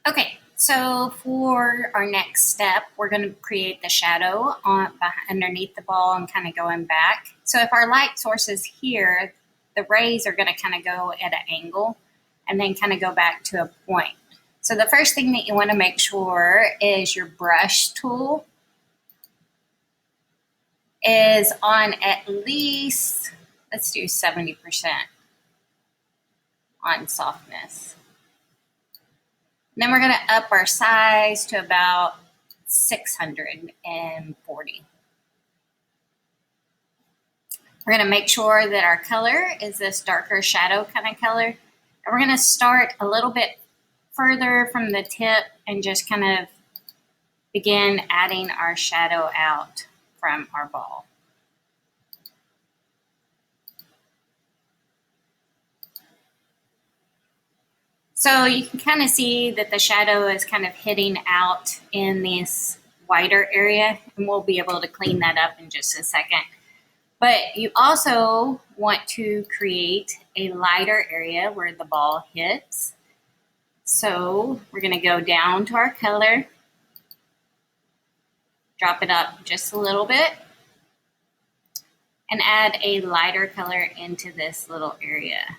Okay, so for our next step, we're going to create the shadow underneath the ball and kind of going back. So if our light source is here, the rays are going to kind of go at an angle and then kind of go back to a point. So the first thing that you want to make sure is your brush tool is on at least, let's do 70% on softness. And then we're going to up our size to about 640. We're going to make sure that our color is this darker shadow kind of color. And we're going to start a little bit further from the tip and just kind of begin adding our shadow out from our ball. So you can kind of see that the shadow is kind of hitting out in this wider area, and we'll be able to clean that up in just a second. But you also want to create a lighter area where the ball hits. So we're going to go down to our color, drop it up just a little bit, and add a lighter color into this little area.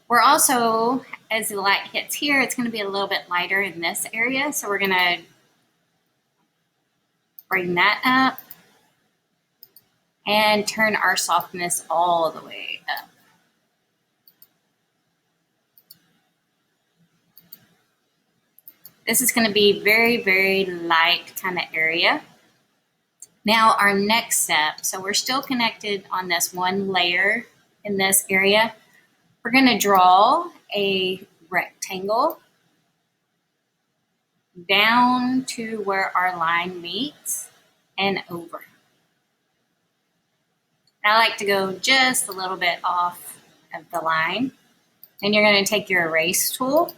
We're also, as the light hits here, it's going to be a little bit lighter in this area. So we're going to bring that up and turn our softness all the way up. This is going to be very, very light kind of area. Now our next step, so we're still connected on this one layer in this area. We're going to draw a rectangle down to where our line meets and over. I like to go just a little bit off of the line. And you're going to take your erase tool,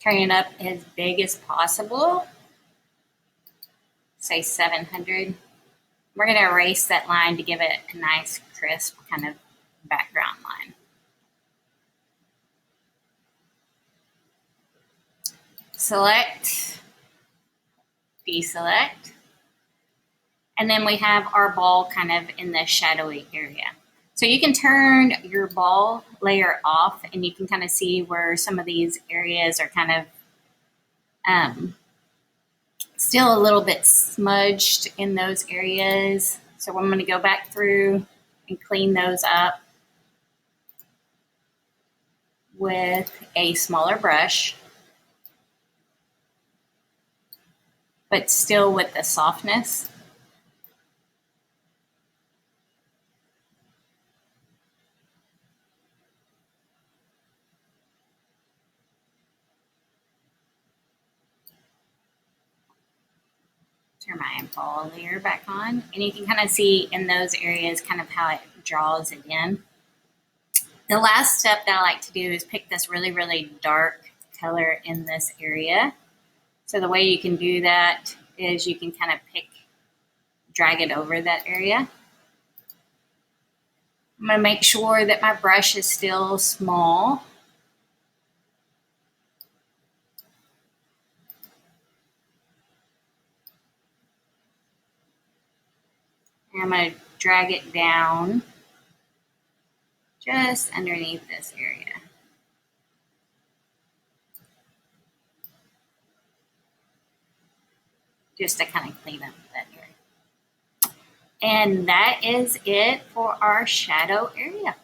turn it up as big as possible, say 700. We're going to erase that line to give it a nice, crisp kind of background line. Select, deselect, and then we have our ball kind of in the shadowy area. So you can turn your ball layer off and you can kind of see where some of these areas are kind of still a little bit smudged in those areas. So I'm going to go back through and clean those up with a smaller brush, but still with the softness. Turn my ball layer back on, and you can kind of see in those areas kind of how it draws it in. The last step that I like to do is pick this really, really dark color in this area. So the way you can do that is you can kind of drag it over that area. I'm going to make sure that my brush is still small. And I'm going to drag it down just underneath this area. Just to kind of clean up that area. And that is it for our shadow area.